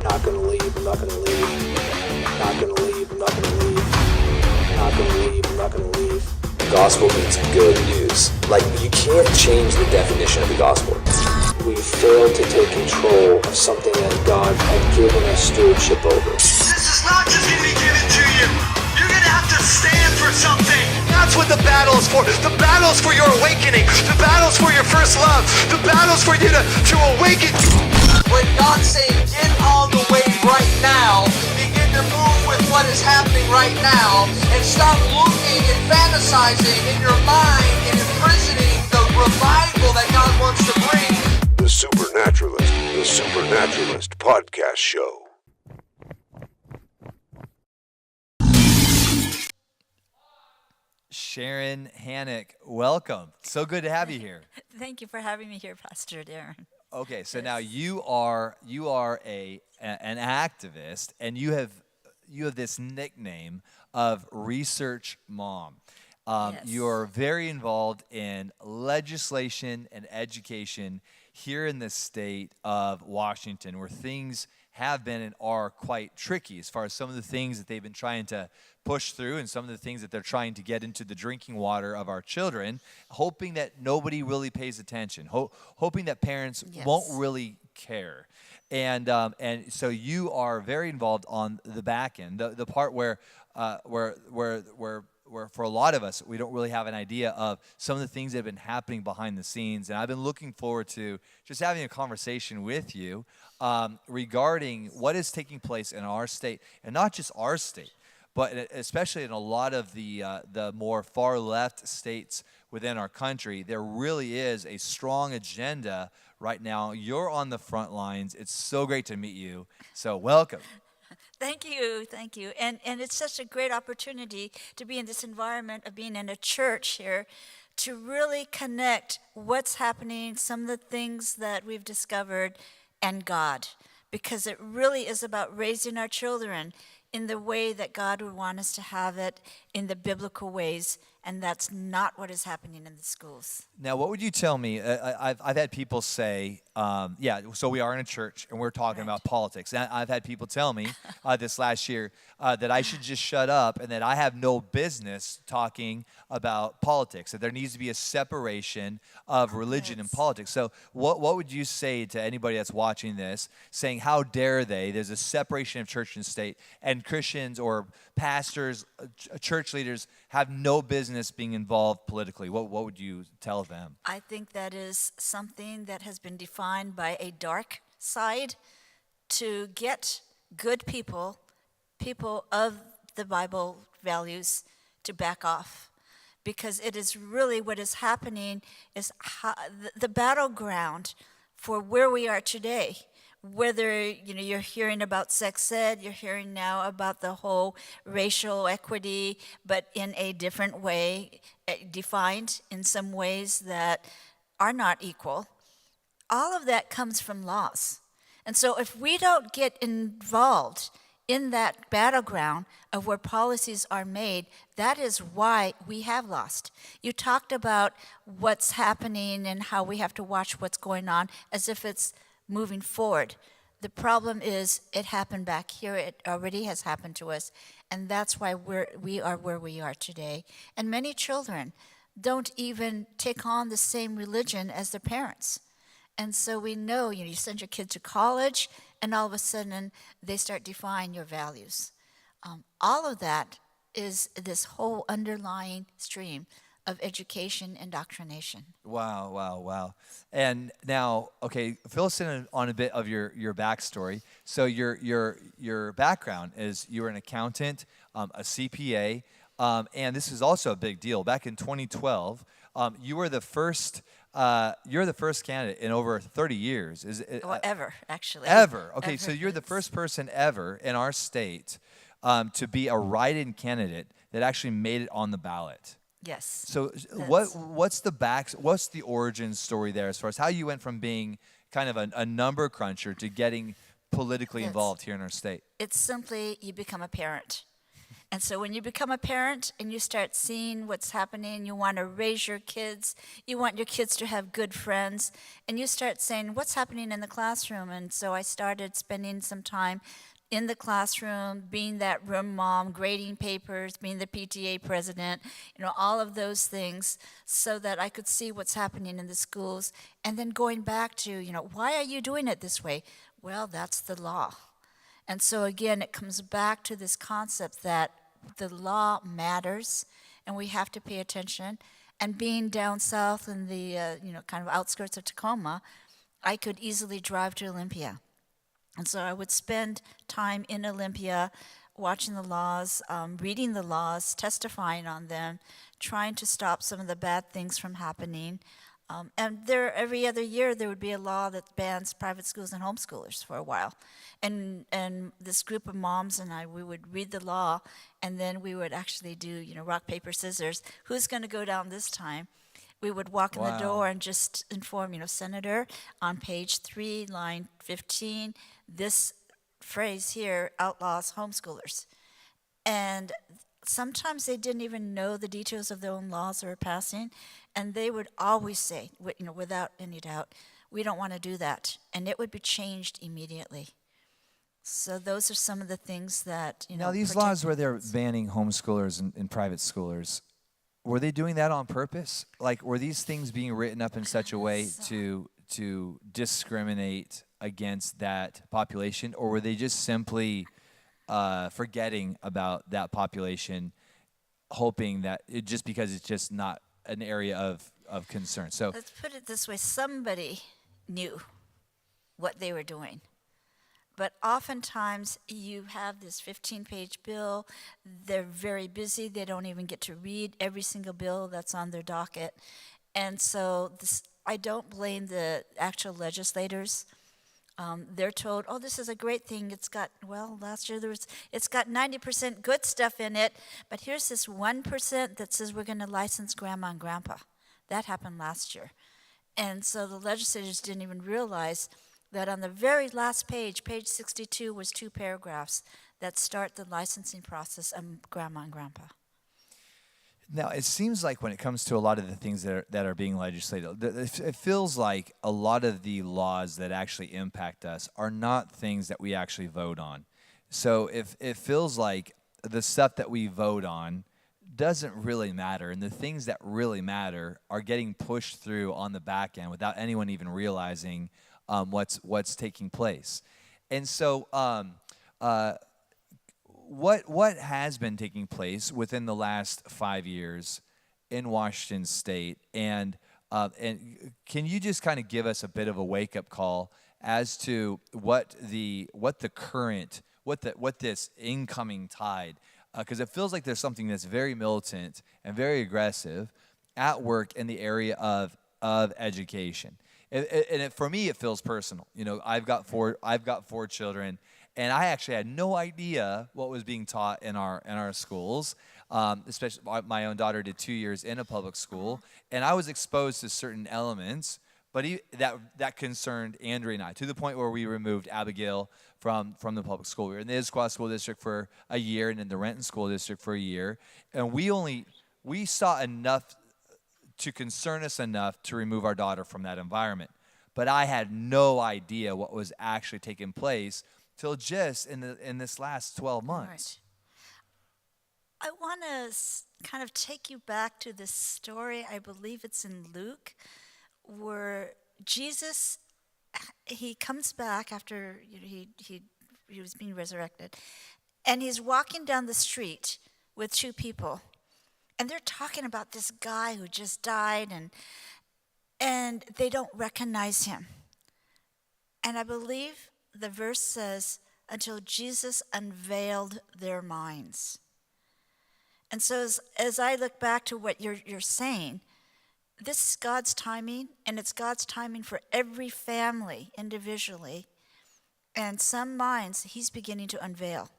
Not gonna leave, I'm not gonna leave. Not gonna leave, I'm not gonna leave. Not gonna leave, I'm not gonna leave. The gospel means good news. Like, you can't change the definition of the gospel. We failed to take control of something that God had given us stewardship over. This is not just going to be given to you. You're going to have to stand for something. That's what the battle is for. The battle is for your awakening. The battle is for your first love. The battle is for you to awaken. When God's saying, get on the way right now, begin to move with what is happening right now, and stop looking and fantasizing in your mind and imprisoning the revival that God wants to bring. The Supernaturalist podcast show. Sharon Hanek, welcome. So good to have you here. Thank you for having me here, Pastor Darren. Okay, so now you are an activist, and you have this nickname of Research Mom. Yes. You are very involved in legislation and education here in the state of Washington, where things have been and are quite tricky as far as some of the things that they've been trying to push through and some of the things that they're trying to get into the drinking water of our children, hoping that nobody really pays attention, hoping that parents won't really care. And so you are very involved on the back end, the part where for a lot of us, we don't really have an idea of some of the things that have been happening behind the scenes. And I've been looking forward to just having a conversation with you regarding what is taking place in our state, and not just our state, but especially in a lot of the more far left states within our country. There really is a strong agenda right now. You're on the front lines. It's so great to meet you. So welcome. Thank you. And it's such a great opportunity to be in this environment of being in a church here, to really connect what's happening, some of the things that we've discovered, and God. Because it really is about raising our children in the way that God would want us to have it, in the biblical ways, and that's not what is happening in the schools. Now, what would you tell me? I've had people say, so we are in a church, and we're talking about politics. And I've had people tell me this last year that I should just shut up and that I have no business talking about politics, that there needs to be a separation of religion and politics. So what would you say to anybody that's watching this, saying, how dare they? There's a separation of church and state, and Christians or pastors, church leaders have no business being involved politically. What would you tell them? I think that is something that has been defined by a dark side to get good people of the Bible values, to back off. Because it is really what is happening is the battleground for where we are today. Whether you're hearing about sex ed, you're hearing now about the whole racial equity, but in a different way, defined in some ways that are not equal. All of that comes from laws. And so if we don't get involved in that battleground of where policies are made, that is why we have lost. You talked about what's happening and how we have to watch what's going on as if it's moving forward. The problem is it happened back here. It already has happened to us, and that's why we are where we are today. And many children don't even take on the same religion as their parents. And so we know, you send your kid to college, and all of a sudden they start defying your values. All of that is this whole underlying stream of education and indoctrination. Wow. And now, okay, fill us in on a bit of your backstory. So your background is you were an accountant, a CPA, and this is also a big deal. Back in 2012, you were the first. You're the first candidate in over 30 years. Ever, actually. Ever. Okay, Ever. so you're the first person ever in our state to be a write-in candidate that actually made it on the ballot. Yes. So what's the origin story there as far as how you went from being kind of a number cruncher to getting politically involved here in our state? It's simply you become a parent. And so when you become a parent and you start seeing what's happening, you want to raise your kids, you want your kids to have good friends, and you start saying, what's happening in the classroom? And so I started spending some time in the classroom, being that room mom, grading papers, being the PTA president, all of those things, so that I could see what's happening in the schools. And then going back to, why are you doing it this way? Well, that's the law. And so again, it comes back to this concept that the law matters and we have to pay attention. And being down south in the, kind of outskirts of Tacoma, I could easily drive to Olympia. And so I would spend time in Olympia watching the laws, reading the laws, testifying on them, trying to stop some of the bad things from happening. And every other year, there would be a law that bans private schools and homeschoolers for a while. And this group of moms and I, we would read the law, and then we would actually do, rock, paper, scissors. Who's going to go down this time? We would walk in the door and just inform, Senator, on page 3, line 15, this phrase here outlaws homeschoolers. And sometimes they didn't even know the details of their own laws they were passing, and they would always say, without any doubt, we don't want to do that, and it would be changed immediately. So those are some of the things that, Now, these laws where they're banning homeschoolers and private schoolers, were they doing that on purpose? Like, were these things being written up in such a way to discriminate against that population, or were they just simply forgetting about that population, hoping that just because it's just not an area of concern? So let's put it this way, somebody knew what they were doing. But oftentimes you have this 15-page bill, they're very busy, they don't even get to read every single bill that's on their docket. And so I don't blame the actual legislators. They're told, oh, this is a great thing. Last year it's got 90% good stuff in it, but here's this 1% that says we're going to license grandma and grandpa. That happened last year. And so the legislators didn't even realize that on the very last page, page 62, was 2 paragraphs that start the licensing process of grandma and grandpa. now it seems like when it comes to a lot of the things that are being legislated, it feels like a lot of the laws that actually impact us are not things that we actually vote on. So if it feels like the stuff that we vote on doesn't really matter, and the things that really matter are getting pushed through on the back end without anyone even realizing what's taking place. And so what has been taking place within the last 5 years in Washington State, and can you just kind of give us a bit of a wake-up call as to what this incoming tide, because it feels like there's something that's very militant and very aggressive at work in the area of education. And for me, it feels personal. I've got four children, and I actually had no idea what was being taught in our schools. Especially my own daughter did 2 years in a public school, and I was exposed to certain elements, but that concerned Andrea and I, to the point where we removed Abigail from the public school. We were in the Issaquah School District for a year, and in the Renton School District for a year, and we saw enough to concern us enough to remove our daughter from that environment. But I had no idea what was actually taking place till just in this last 12 months. Right. I want to kind of take you back to this story. I believe it's in Luke, where Jesus, he comes back after he was being resurrected, and he's walking down the street with 2 people. And they're talking about this guy who just died, and they don't recognize him. And I believe the verse says, until Jesus unveiled their minds. And so as I look back to what you're saying, this is God's timing, and it's God's timing for every family individually. And some minds he's beginning to unveil.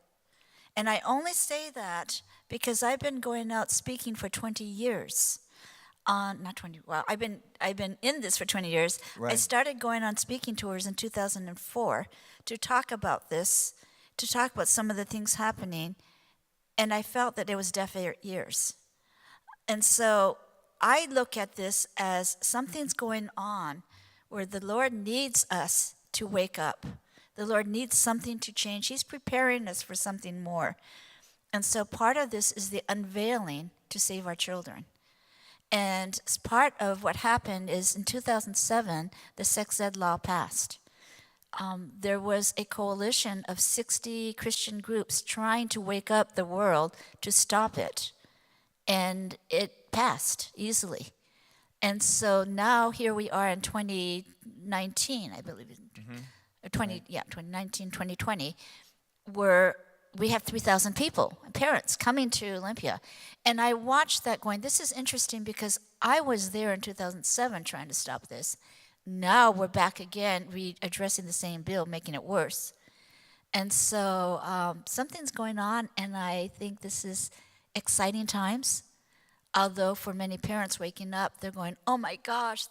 And I only say that because I've been going out speaking for 20 years. Not 20, well, I've been in this for 20 years. Right. I started going on speaking tours in 2004 to talk about this, to talk about some of the things happening. And I felt that it was deaf ears. And so I look at this as something's going on where the Lord needs us to wake up. The Lord needs something to change. He's preparing us for something more. And so part of this is the unveiling to save our children. And part of what happened is in 2007, the sex ed law passed. There was a coalition of 60 Christian groups trying to wake up the world to stop it. And it passed easily. And so now here we are in 2019, I believe, 2019, 2020, where we have 3,000 people, parents coming to Olympia. And I watched that going, this is interesting because I was there in 2007 trying to stop this. Now we're back again, addressing the same bill, making it worse. And so something's going on, and I think this is exciting times. Although for many parents waking up, they're going, oh my gosh,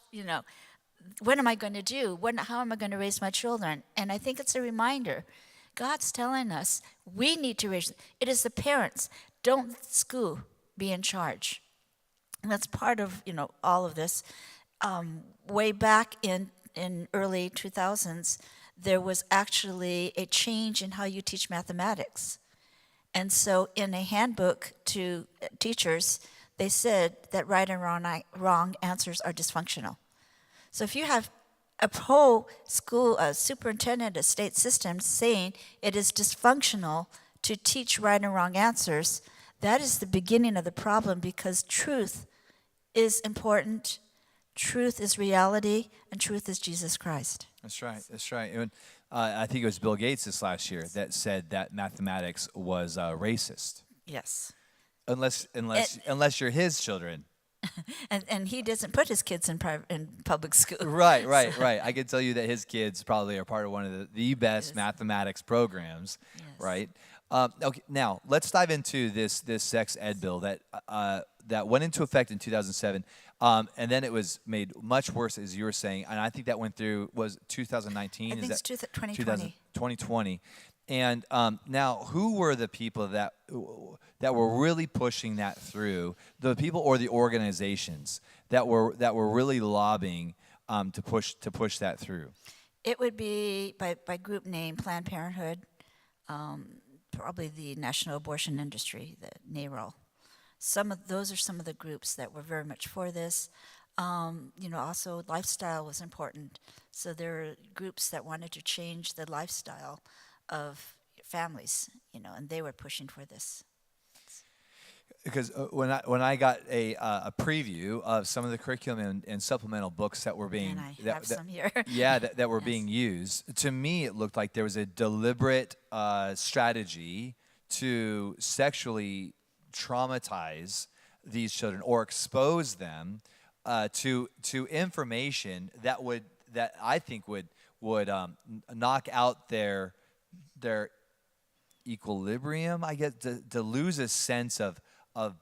what am I going to do? How am I going to raise my children? And I think it's a reminder. God's telling us we need to raise. It is the parents. Don't let school be in charge. And that's part of, all of this. Way back in early 2000s, there was actually a change in how you teach mathematics. And so in a handbook to teachers, they said that right and wrong answers are dysfunctional. So if you have a whole school, a superintendent, a state system saying it is dysfunctional to teach right and wrong answers, that is the beginning of the problem, because truth is important, truth is reality, and truth is Jesus Christ. That's right. And, I think it was Bill Gates this last year that said that mathematics was racist. Yes. Unless you're his children. And he doesn't put his kids in public school. Right. I can tell you that his kids probably are part of one of the best mathematics programs, right? Okay, now let's dive into this sex ed bill that went into effect in 2007, and then it was made much worse, as you were saying, and I think that went through, was 2019? I think it's 2020. 2020. And now, who were the people that were really pushing that through? The people or the organizations that were really lobbying to push that through? It would be by group name, Planned Parenthood, probably the National Abortion Industry, the NARAL. Those are some of the groups that were very much for this. Also lifestyle was important. So there were groups that wanted to change the lifestyle of families, and they were pushing for this. Because when I got a preview of some of the curriculum and supplemental books that were being some here. that were being used, to me it looked like there was a deliberate strategy to sexually traumatize these children or expose them to information that I think would knock out their equilibrium, I guess, to lose a sense of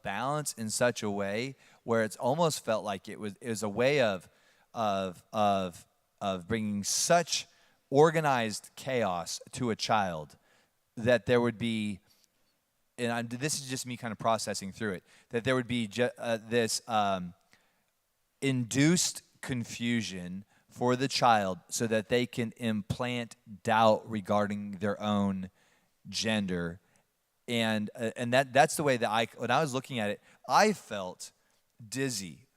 balance in such a way where it's almost felt like it was a way of bringing such organized chaos to a child that there would be, and this is just me kind of processing through it, that there would be this induced confusion for the child so that they can implant doubt regarding their own gender. And that's the way that when I was looking at it, I felt dizzy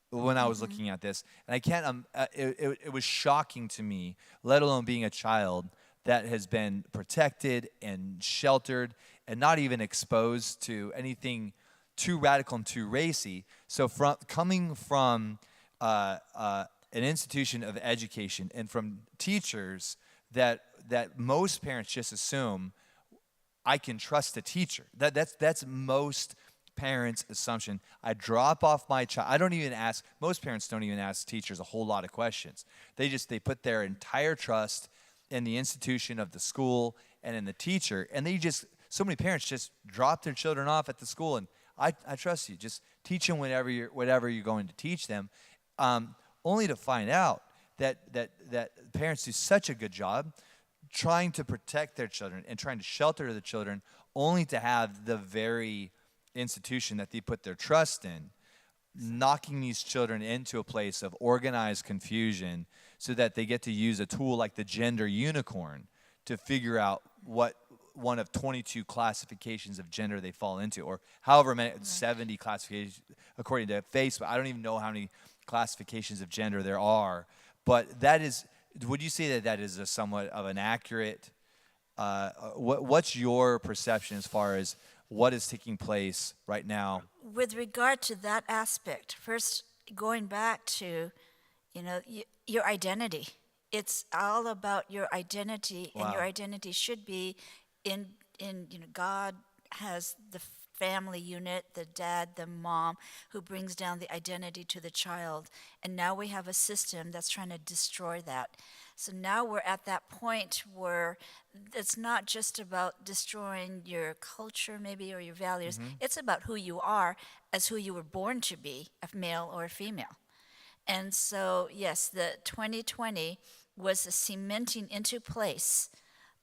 when I was looking at this. And I can't, it was shocking to me, let alone being a child that has been protected and sheltered and not even exposed to anything too radical and too racy. So coming from an institution of education and from teachers that most parents just assume I can trust the teacher. That's most parents' assumption. I drop off my child. I don't even ask. Most parents don't even ask teachers a whole lot of questions. They put their entire trust in the institution of the school and in the teacher. And so many parents just drop their children off at the school and I trust you. Just teach them whatever you're going to teach them. Only to find out that parents do such a good job trying to protect their children and trying to shelter the children, only to have the very institution that they put their trust in knocking these children into a place of organized confusion so that they get to use a tool like the gender unicorn to figure out what one of 22 classifications of gender they fall into, or however many, 70 classifications according to Facebook. I don't even know how many classifications of gender there are, but that is, would you say that that is a somewhat of an accurate, what's your perception as far as what is taking place right now? With regard to that aspect, first going back to, your identity. It's all about your identity, and your identity should be in God has the family unit, the dad, the mom, who brings down the identity to the child. And now we have a system that's trying to destroy that. So now we're at that point where it's not just about destroying your culture maybe or your values. It's about who you are as who you were born to be, a male or a female. And so, yes, the 2020 was a cementing into place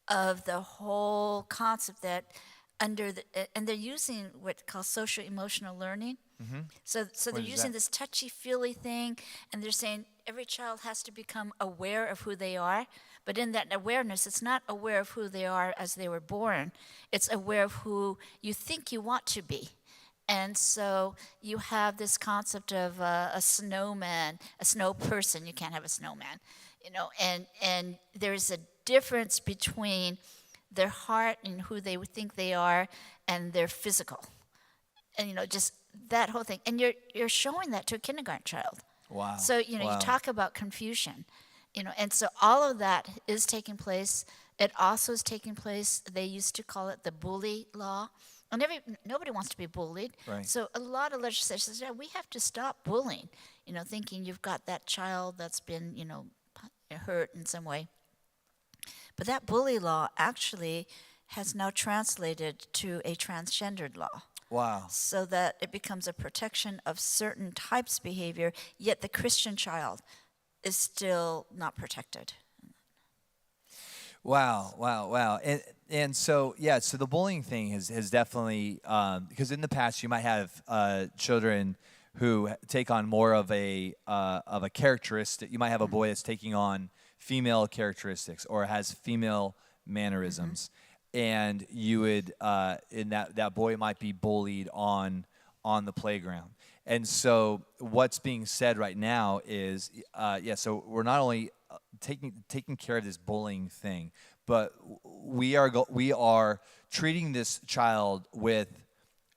of the whole concept that and they're using what's called social emotional learning. So they're using this touchy-feely thing, and they're saying every child has to become aware of who they are. But in that awareness, it's not aware of who they are as they were born. It's aware of who you think you want to be. And so you have this concept of a snowman, a snow person. You can't have a snowman, and there's a difference between their heart and who they think they are and their physical. And, just that whole thing. And you're showing that to a kindergarten child. Wow. So, you talk about confusion, and so all of that is taking place. It also is taking place, they used to call it the bully law. And nobody wants to be bullied. Right. So a lot of legislation says, we have to stop bullying, thinking you've got that child that's been, hurt in some way. But that bully law actually has now translated to a transgendered law. Wow. So that it becomes a protection of certain types of behavior, yet the Christian child is still not protected. Wow. And so, so the bullying thing has definitely, because in the past you might have children who take on more of a characteristic. You might have a boy that's taking on female characteristics or has female mannerisms. And you would, in that boy might be bullied on the playground. And so what's being said right now is, so we're not only taking care of this bullying thing, but we are treating this child with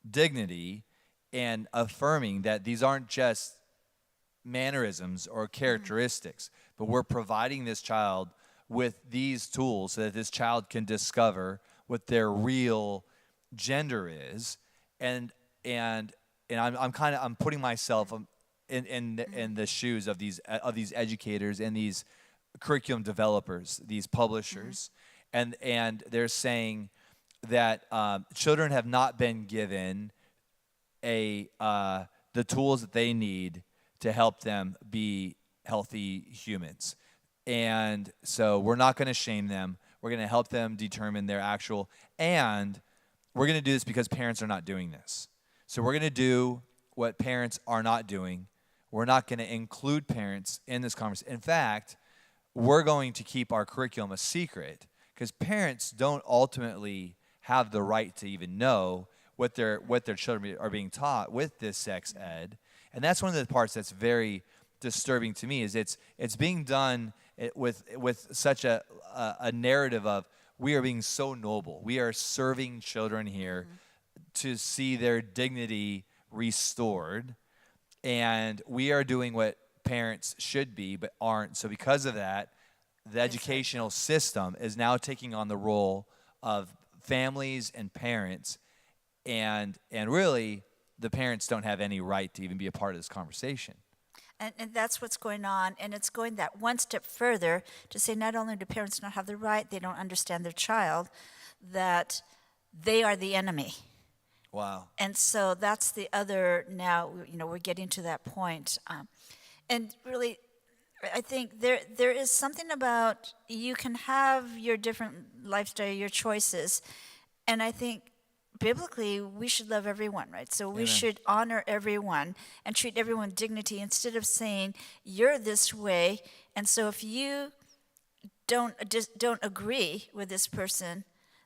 dignity and affirming that these aren't just mannerisms or characteristics, but we're providing this child with these tools so that this child can discover what their real gender is, and I'm putting myself in the shoes of these educators and these curriculum developers, these publishers, and they're saying that children have not been given the tools that they need to help them be healthy humans. And so we're not going to shame them. We're going to help them determine their actual, and we're going to do this because parents are not doing this. So we're going to do what parents are not doing. We're not going to include parents in this conversation. In fact, we're going to keep our curriculum a secret because parents don't ultimately have the right to even know what their children are being taught with this sex ed. And that's one of the parts that's very disturbing to me, is it's being done with such a narrative of, we are being so noble. We are serving children here to see their dignity restored, and we are doing what parents should be but aren't. So because of that, the educational system is now taking on the role of families and parents, and really the parents don't have any right to even be a part of this conversation. And that's what's going on, and it's going that one step further to say not only do parents not have the right, they don't understand their child, that they are the enemy. Wow. And so that's the other, now, we're getting to that point. And really, I think there is something about, you can have your different lifestyle, your choices, and I think biblically, we should love everyone, right? So we Amen. should honor everyone and treat everyone with dignity instead of saying, you're this way. And so if you don't agree with this person,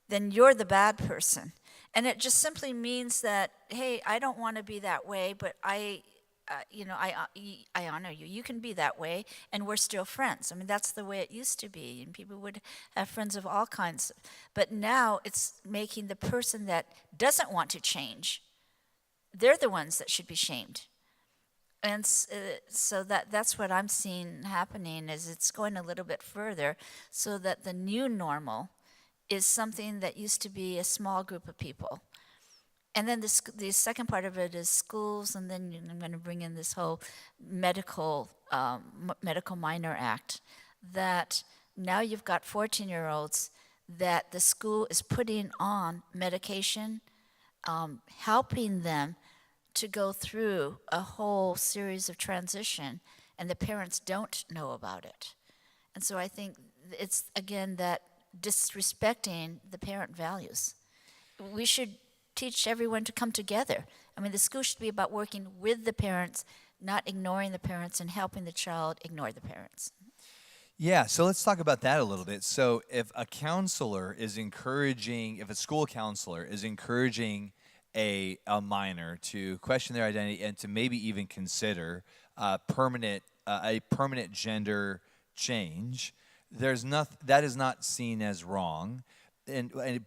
then you're the bad person. And it just simply means that, hey, I don't want to be that way, but I honor you. You can be that way, and we're still friends. I mean, that's the way it used to be, and people would have friends of all kinds. But now it's making the person that doesn't want to change, they're the ones that should be shamed. And so that's what I'm seeing happening, is it's going a little bit further, so that the new normal is something that used to be a small group of people. And then the second part of it is schools, and then I'm going to bring in this whole medical minor act, that now you've got 14-year-olds that the school is putting on medication, helping them to go through a whole series of transition, and the parents don't know about it. And so I think it's, again, that disrespecting the parent values. We should teach everyone to come together. I mean, the school should be about working with the parents, not ignoring the parents and helping the child ignore the parents. Yeah, so let's talk about that a little bit. So if a counselor is encouraging, if a school counselor is encouraging a minor to question their identity and to maybe even consider a permanent gender change, that is not seen as wrong.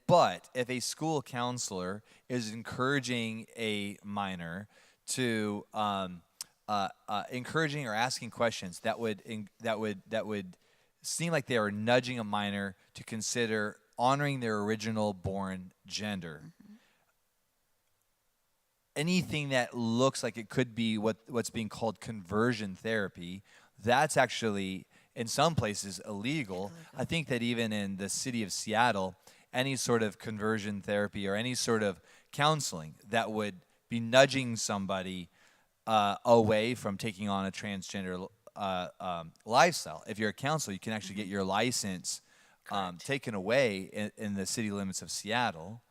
But if a school counselor is encouraging a minor to encouraging or asking questions that would seem like they are nudging a minor to consider honoring their original born gender. Anything that looks like it could be what's being called conversion therapy, that's actually in some places illegal. I think that even in the city of Seattle, any sort of conversion therapy or any sort of counseling that would be nudging somebody away from taking on a transgender lifestyle. If you're a counselor, you can actually get your license taken away in the city limits of Seattle.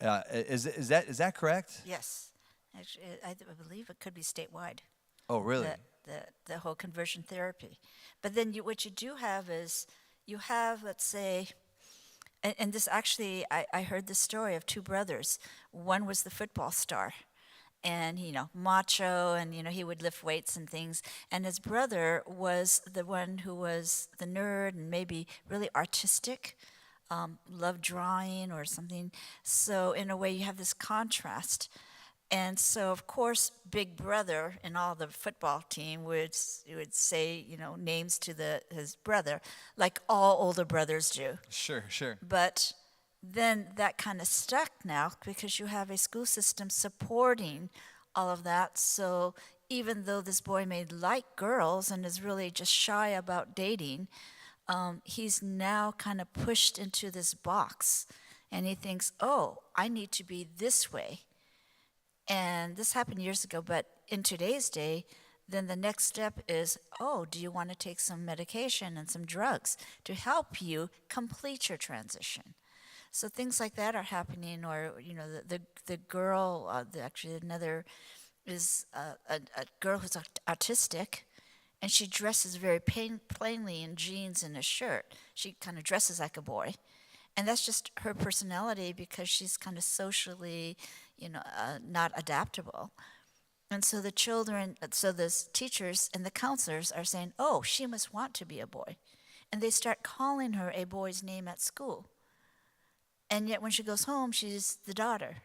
Is that correct? Yes. Actually, I believe it could be statewide. Oh, really? The whole conversion therapy. But then what you do have is, you have, let's say, and this actually, I heard the story of two brothers. One was the football star, and, macho, and, he would lift weights and things. And his brother was the one who was the nerd and maybe really artistic, loved drawing or something. So in a way, you have this contrast. And so, of course, Big Brother and all the football team would say, names to his brother, like all older brothers do. Sure. But then that kind of stuck now, because you have a school system supporting all of that. So even though this boy may like girls and is really just shy about dating, he's now kind of pushed into this box. And he thinks, oh, I need to be this way. And this happened years ago, but in today's day, then the next step is, oh, do you want to take some medication and some drugs to help you complete your transition? So things like that are happening. Or, the girl, actually another is a girl who's autistic, and she dresses very plainly in jeans and a shirt. She kind of dresses like a boy. And that's just her personality, because she's kind of socially, not adaptable. And so the teachers and the counselors are saying, oh, she must want to be a boy. And they start calling her a boy's name at school. And yet when she goes home, she's the daughter.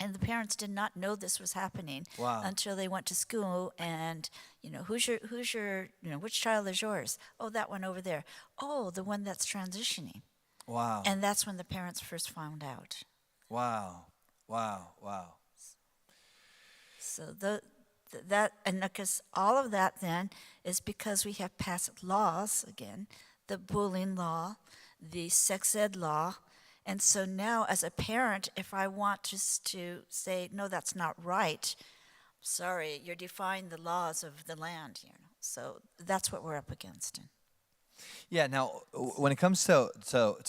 And the parents did not know this was happening until they went to school. And, who's your, which child is yours? Oh, that one over there. Oh, the one that's transitioning. Wow. And that's when the parents first found out. Wow. So because all of that then is because we have passed laws, again, the bullying law, the sex ed law. And so now as a parent, if I want to say, no, that's not right, sorry, you're defying the laws of the land. So that's what we're up against. Yeah. Now, when it comes to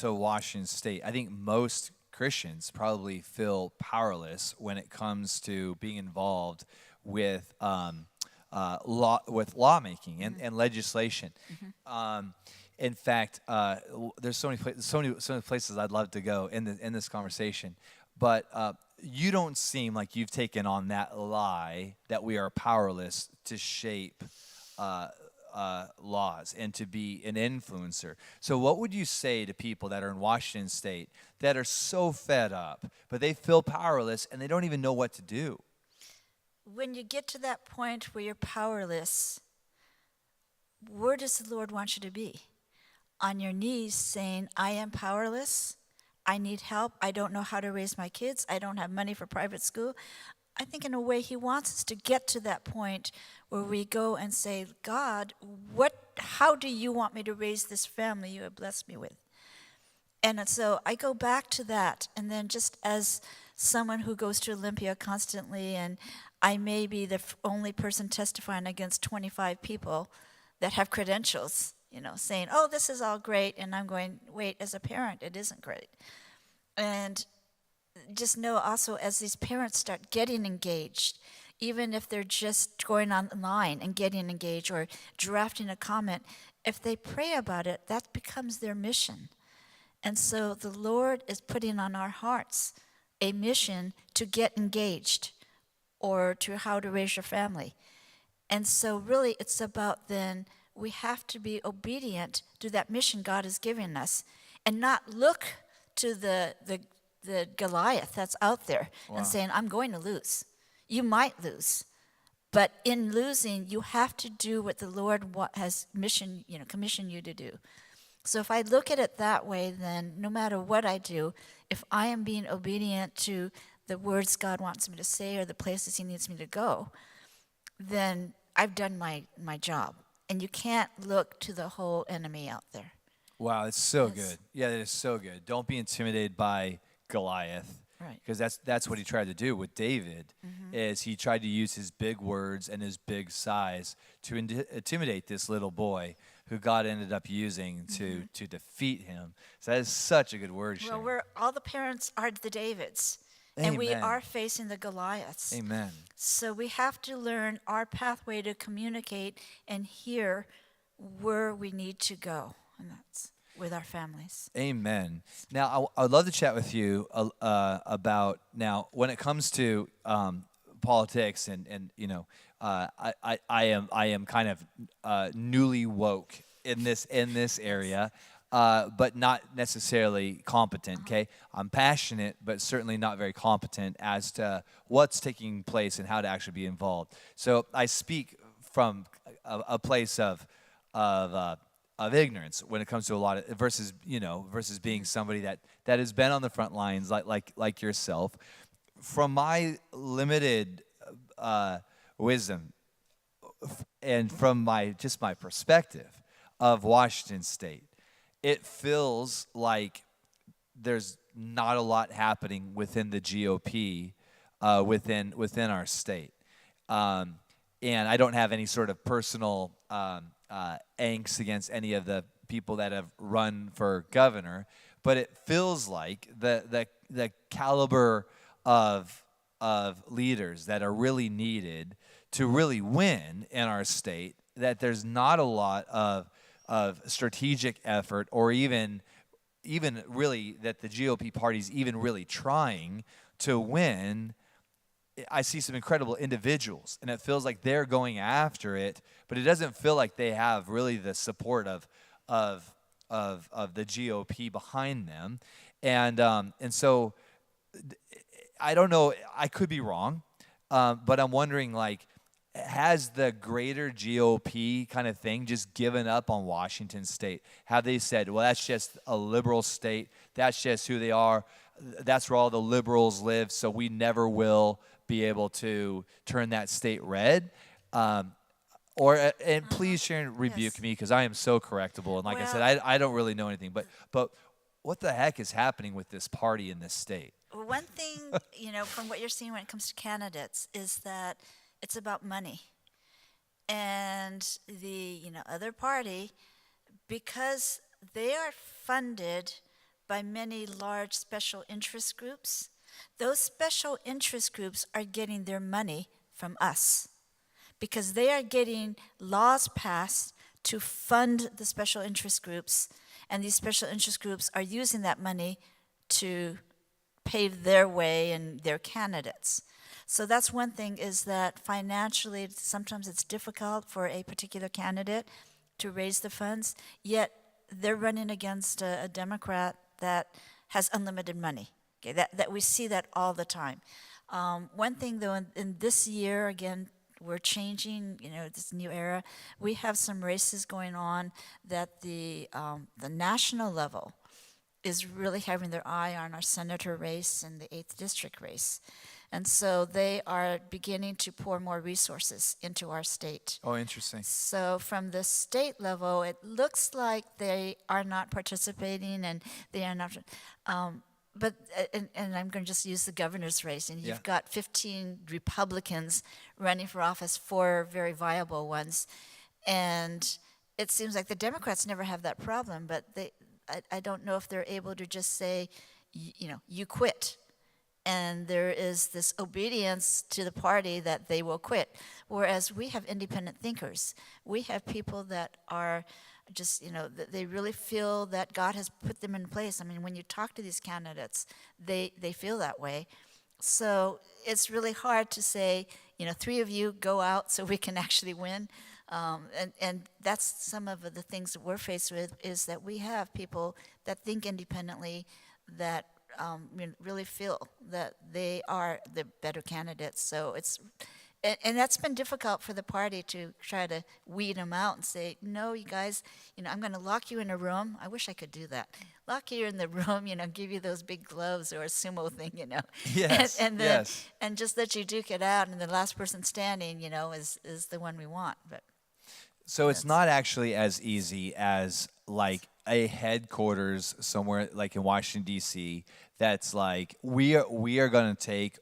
Washington State, I think most Christians probably feel powerless when it comes to being involved with lawmaking and legislation. In fact, there's so many places I'd love to go in this conversation, but you don't seem like you've taken on that lie that we are powerless to shape laws and to be an influencer. So what would you say to people that are in Washington State that are so fed up, but they feel powerless and they don't even know what to do? When you get to that point where you're powerless, where does the Lord want you to be? On your knees saying, I am powerless, I need help, I don't know how to raise my kids, I don't have money for private school. I think in a way he wants us to get to that point where we go and say, God, how do you want me to raise this family you have blessed me with? And so I go back to that, and then just as someone who goes to Olympia constantly, and I may be the only person testifying against 25 people that have credentials, saying, oh, this is all great, and I'm going, wait, as a parent, it isn't great. And just know also as these parents start getting engaged, even if they're just going online and getting engaged or drafting a comment, if they pray about it, that becomes their mission. And so the Lord is putting on our hearts a mission to get engaged or to how to raise your family. And so really it's about then we have to be obedient to that mission God is giving us and not look to the Goliath that's out there and saying, I'm going to lose. You might lose. But in losing, you have to do what the Lord has commissioned you to do. So if I look at it that way, then no matter what I do, if I am being obedient to the words God wants me to say or the places he needs me to go, then I've done my job. And you can't look to the whole enemy out there. Wow, it's so good. Yeah, that is so good. Don't be intimidated by Goliath. Right. Because that's what he tried to do with David, is he tried to use his big words and his big size to intimidate this little boy who God ended up using to defeat him. So that is such a good word, Sharon. Well, all the parents are the Davids. Amen. And we are facing the Goliaths. Amen. So we have to learn our pathway to communicate and hear where we need to go. And that's with our families. Amen. Now, I would love to chat with you about now when it comes to politics and I am kind of newly woke in this area, but not necessarily competent. Okay, I'm passionate, but certainly not very competent as to what's taking place and how to actually be involved. So I speak from a place of ignorance when it comes to a lot of versus being somebody that has been on the front lines like yourself. From my limited wisdom and from my perspective of Washington State, it feels like there's not a lot happening within the GOP within our state, and I don't have any sort of personal angst against any of the people that have run for governor, but it feels like the caliber of leaders that are really needed to really win in our state, that there's not a lot of strategic effort or even really that the GOP party's even really trying to win. I see some incredible individuals, and it feels like they're going after it, but it doesn't feel like they have really the support of the GOP behind them, and so I don't know. I could be wrong, but I'm wondering, like, has the greater GOP kind of thing just given up on Washington State? Have they said, well, that's just a liberal state, that's just who they are, that's where all the liberals live, so we never will be able to turn that state red? And please, Sharon, rebuke me, because I am so correctable, and like I said, I don't really know anything, but what the heck is happening with this party in this state? One thing, from what you're seeing when it comes to candidates is that it's about money. And the, other party, because they are funded by many large special interest groups. Those special interest groups are getting their money from us because they are getting laws passed to fund the special interest groups, and these special interest groups are using that money to pave their way and their candidates. So that's one thing, is that financially sometimes it's difficult for a particular candidate to raise the funds, yet they're running against a Democrat that has unlimited money. Okay, that we see that all the time. One thing though, in this year, again, we're changing, this new era. We have some races going on that the national level is really having their eye on our senator race and the 8th district race. And so they are beginning to pour more resources into our state. Oh, interesting. So from the state level, it looks like they are not participating, and they are not, but I'm going to just use the governor's race, and you've got 15 Republicans running for office, 4 very viable ones. And it seems like the Democrats never have that problem, but I don't know if they're able to just say, you quit. And there is this obedience to the party that they will quit. Whereas we have independent thinkers. We have people that are just, that they really feel that God has put them in place. I mean, when you talk to these candidates, they feel that way. So it's really hard to say, 3 of you go out so we can actually win. And that's some of the things that we're faced with, is that we have people that think independently, that really feel that they are the better candidates. So and that's been difficult for the party to try to weed them out and say, no, you guys, I'm going to lock you in a room. I wish I could do that. Lock you in the room, give you those big gloves or a sumo thing, Yes, and then, yes. and just let you duke it out, and the last person standing, is the one we want. But So it's not actually as easy as like a headquarters somewhere like in Washington, D.C. that's like, we are going to take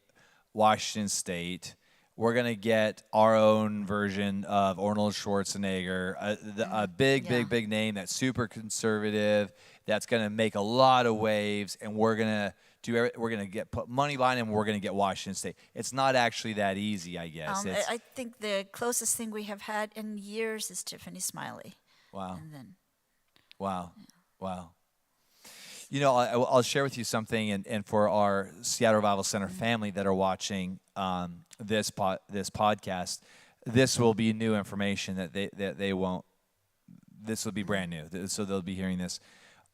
Washington State. We're going to get our own version of Arnold Schwarzenegger, a big name that's super conservative, that's going to make a lot of waves, and we're going to put money behind him, and we're going to get Washington State. It's not actually that easy, I guess. I think the closest thing we have had in years is Tiffany Smiley. Wow. And then, Wow. I'll share with you something, and for our Seattle Revival Center family that are watching this podcast, this will be new information that they won't. This will be brand new, so they'll be hearing this.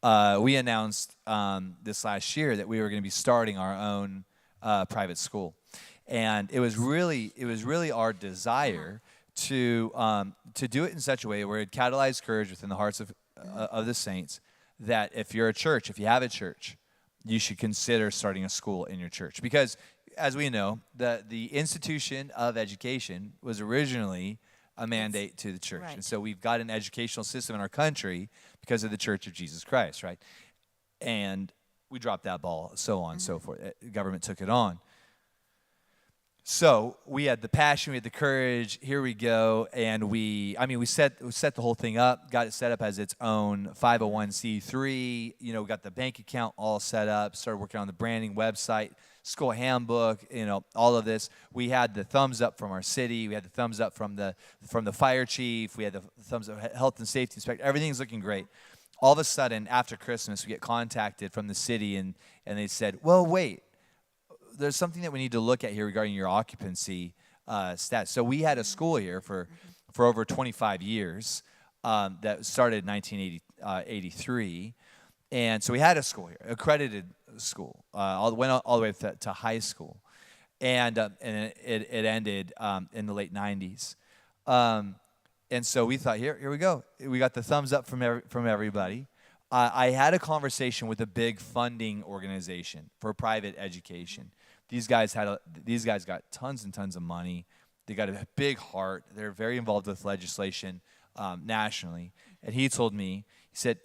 We announced this last year that we were going to be starting our own private school, and it was really our desire to do it in such a way where it catalyzed courage within the hearts of the saints, that if you have a church, you should consider starting a school in your church. Because, as we know, the institution of education was originally a mandate to the church. Right. And so we've got an educational system in our country because of the Church of Jesus Christ, right? And we dropped that ball, so on and so forth. Government took it on. So we had the passion, we had the courage. Here we go, and we set the whole thing up, got it set up as its own 501c3. We got the bank account all set up. Started working on the branding, website, school handbook. All of this. We had the thumbs up from our city. We had the thumbs up from the fire chief. We had the thumbs up health and safety inspector. Everything's looking great. All of a sudden, after Christmas, we get contacted from the city, and they said, "Well, wait. There's something that we need to look at here regarding your occupancy stats." So we had a school here for over 25 years that started in 1983. And so we had a school here, accredited school, went all the way to high school. And it ended in the late 90s. And so we thought, here we go. We got the thumbs up from everybody. I had a conversation with a big funding organization for private education. These guys got tons and tons of money. They got a big heart. They're very involved with legislation nationally. And he told me, he said,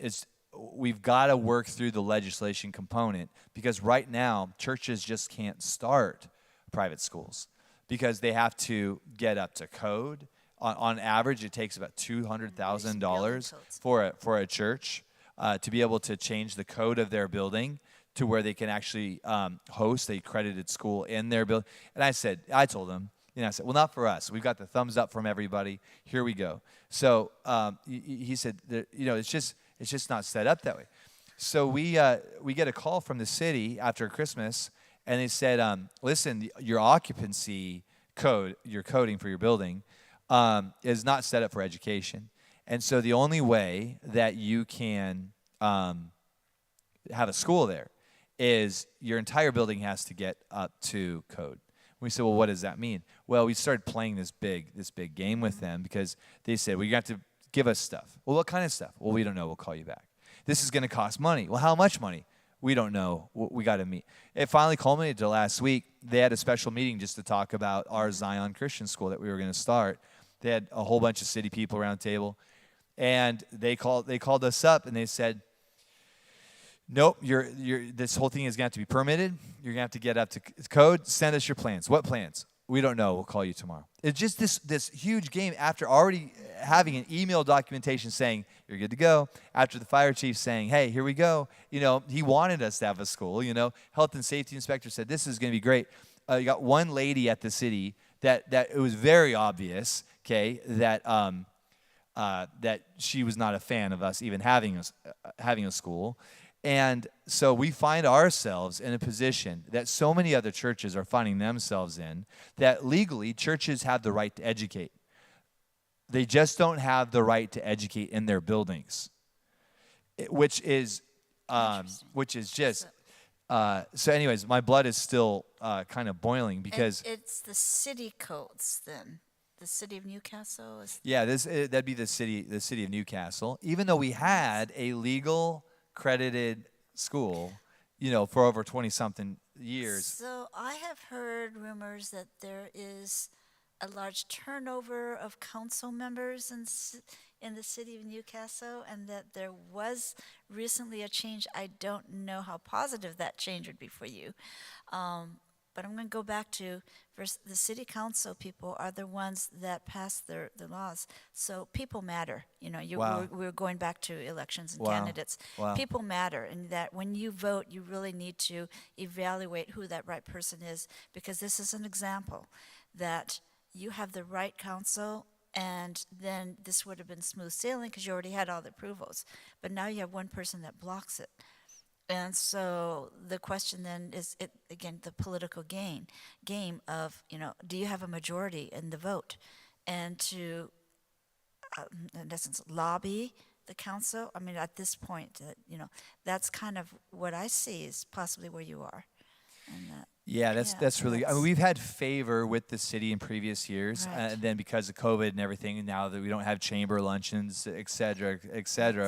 we've got to work through the legislation component, because right now churches just can't start private schools because they have to get up to code. On average, it takes about $200,000 for a church to be able to change the code of their building to where they can actually host a accredited school in their building. And I told them, I said, well, not for us. We've got the thumbs up from everybody. Here we go. So he said, it's just not set up that way. So we get a call from the city after Christmas, and they said, listen, your occupancy code, your coding for your building, is not set up for education. And so the only way that you can have a school there is your entire building has to get up to code. We said, well, what does that mean? Well, we started playing this big game with them because they said, well, you have to give us stuff. Well, what kind of stuff? Well, we don't know. We'll call you back. This is going to cost money. Well, how much money? We don't know. We got to meet. It finally culminated to last week. They had a special meeting just to talk about our Zion Christian School that we were going to start. They had a whole bunch of city people around the table, and they called us up and they said, nope, this whole thing is going to have to be permitted. You're going to have to get up to code. Send us your plans. What plans? We don't know. We'll call you tomorrow. It's just this huge game after already having an email documentation saying, you're good to go. After the fire chief saying, hey, here we go. He wanted us to have a school. Health and safety inspector said, this is going to be great. You got one lady at the city that it was very obvious, okay, that she was not a fan of us even having a school. And so we find ourselves in a position that so many other churches are finding themselves in, that legally churches have the right to educate. They just don't have the right to educate in their buildings, which is just. So anyways, my blood is still kind of boiling because it's the city codes then. The city of Newcastle is. Yeah, that'd be the city of Newcastle. Even though we had a legal credited school, for over 20-something years. So I have heard rumors that there is a large turnover of council members in the city of Newcastle, and that there was recently a change. I don't know how positive that change would be for you. But I'm going to go back to the city council people are the ones that pass the laws. So people matter. Wow. We're going back to elections and Wow. candidates. Wow. People matter, and that when you vote, you really need to evaluate who that right person is, because this is an example that you have the right council, and then this would have been smooth sailing because you already had all the approvals. But now you have one person that blocks it. And so the question then is, again, the political game of, do you have a majority in the vote? And to, in essence, lobby the council. I mean, at this point, that's kind of what I see is possibly where you are. And that's really. I mean, we've had favor with the city in previous years, Right. and then because of COVID and everything, and now that we don't have chamber luncheons, et cetera,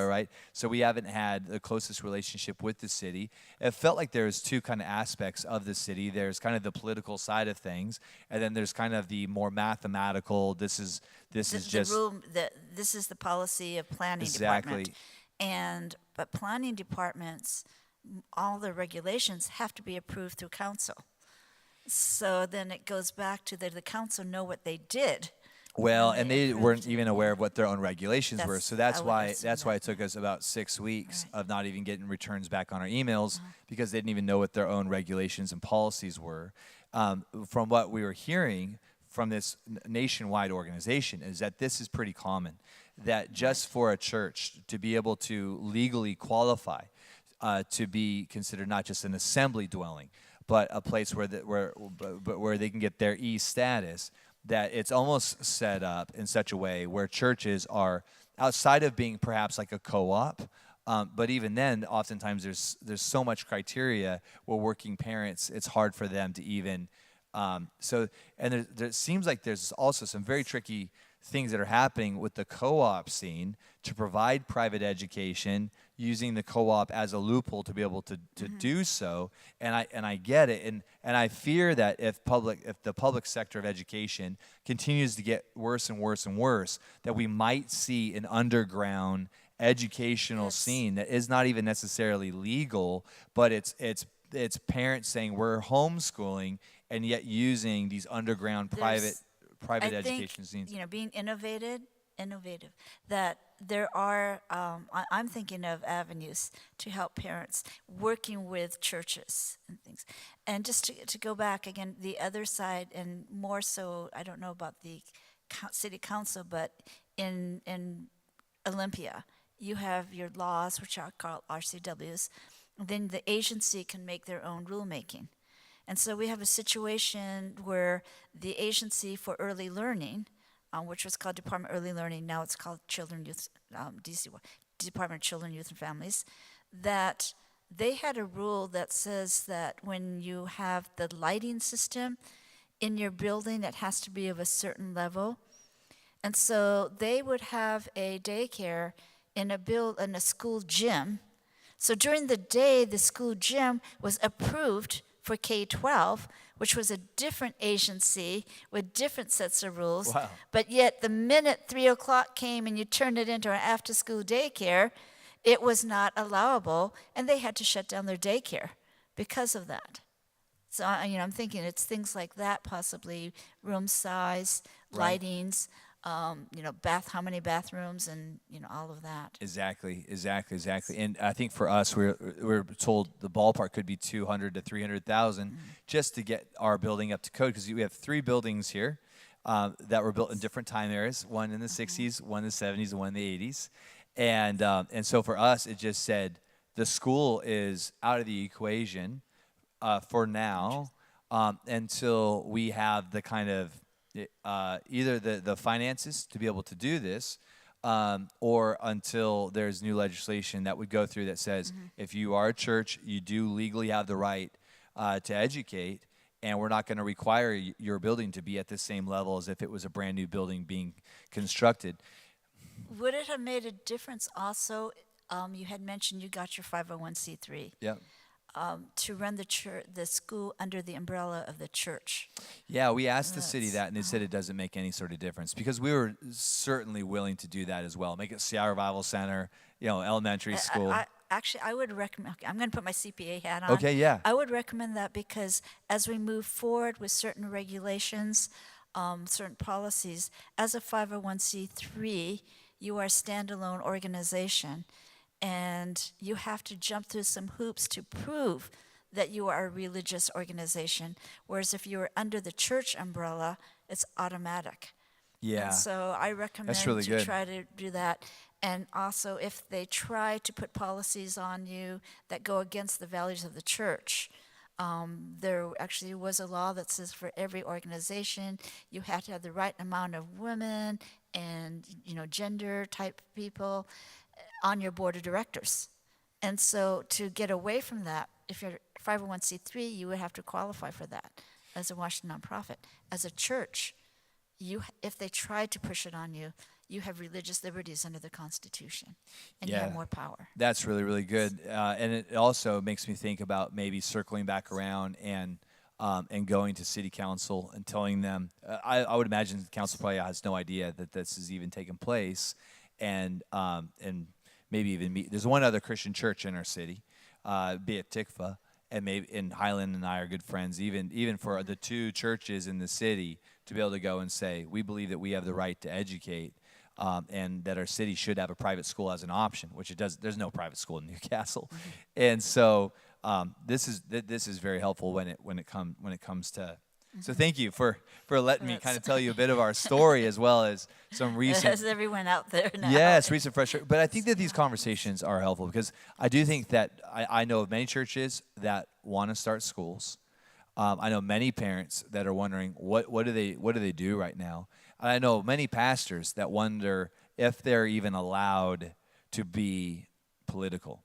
right? So we haven't had the closest relationship with the city. It felt like there's two kind of aspects of the city. There's kind of the political side of things, and then there's kind of the more mathematical. This is the policy of planning department. Exactly. But planning departments, all the regulations have to be approved through council. So then it goes back to the council know what they did. Well, when and they approved weren't it. even aware of what their own regulations were. So I would why assume that's why that. it took us about 6 weeks Right. of not even getting returns back on our emails because they didn't even know what their own regulations and policies were. From what we were hearing from this nationwide organization is that this is pretty common, that just for a church to be able to legally qualify to be considered not just an assembly dwelling, but a place where they can get their E status, that it's almost set up in such a way where churches are outside of being perhaps like a co-op, but even then, oftentimes there's so much criteria where working parents, it's hard for them to even. There seems like there's also some very tricky things that are happening with the co-op scene to provide private education, using the co-op as a loophole to be able to do so. And I get it. And I fear that if the public sector of education continues to get worse and worse and worse, that we might see an underground educational scene that is not even necessarily legal, but it's parents saying we're homeschooling and yet using these underground private education scenes. Being innovated innovative. That there are, I'm thinking of avenues to help parents working with churches and things. And just to go back again, the other side, and more so, I don't know about the city council, but in Olympia, you have your laws, which are called RCWs. Then the agency can make their own rulemaking. And so we have a situation where the Agency for Early Learning, which was called Department of Early Learning, now it's called Youth, Department of Children, Youth, and Families, that they had a rule that says that when you have the lighting system in your building, it has to be of a certain level. And so they would have a daycare in a school gym. So during the day, the school gym was approved for K-12, which was a different agency with different sets of rules. Wow. But yet the minute 3 o'clock came and you turned it into an after-school daycare, it was not allowable, and they had to shut down their daycare because of that. So, I'm thinking it's things like that, possibly room size, Right. lightings, how many bathrooms, and all of that. Exactly. And I think for us, we're told the ballpark could be 200 to 300,000 just to get our building up to code, because we have 3 buildings here that were built in different time eras, one in the 60s, one in the 70s, and one in the 80s. And so for us, it just said the school is out of the equation for now until we have the kind of either the finances to be able to do this, or until there's new legislation that would go through that says if you are a church, you do legally have the right to educate, and we're not going to require your building to be at the same level as if it was a brand new building being constructed. Would it have made a difference also, you had mentioned you got your 501c3, Yep. To run the school under the umbrella of the church? Yeah, we asked the city that, and they said it doesn't make any sort of difference, because we were certainly willing to do that as well. Make it Seattle Revival Center, elementary school. I would recommend, I'm going to put my CPA hat on. Okay, yeah. I would recommend that, because as we move forward with certain regulations, certain policies, as a 501c3, you are a standalone organization, and you have to jump through some hoops to prove that you are a religious organization. Whereas if you are under the church umbrella, it's automatic. Yeah. And so I recommend really to good. try to do that. And also, if they try to put policies on you that go against the values of the church, there actually was a law that says for every organization, you have to have the right amount of women and gender type people on your board of directors. And so to get away from that, if you're 501c3, you would have to qualify for that as a Washington nonprofit. As a church, if they try to push it on you, you have religious liberties under the Constitution, and you have more power. That's really, really good. And it also makes me think about maybe circling back around and going to city council and telling them, I would imagine the council probably has no idea that this is even taking place, and maybe even meet. There's one other Christian church in our city, be it Tikva, and maybe in Highland and I are good friends. Even for the 2 churches in the city to be able to go and say, we believe that we have the right to educate, and that our city should have a private school as an option, which it does. There's no private school in Newcastle, and so this is very helpful when it comes to. So thank you for letting me kind of tell you a bit of our story, as well as some recent. Has everyone out there now? Yes, recent frustration. But I think that these conversations are helpful, because I do think that I know of many churches that want to start schools. I know many parents that are wondering what do they do right now. And I know many pastors that wonder if they're even allowed to be political.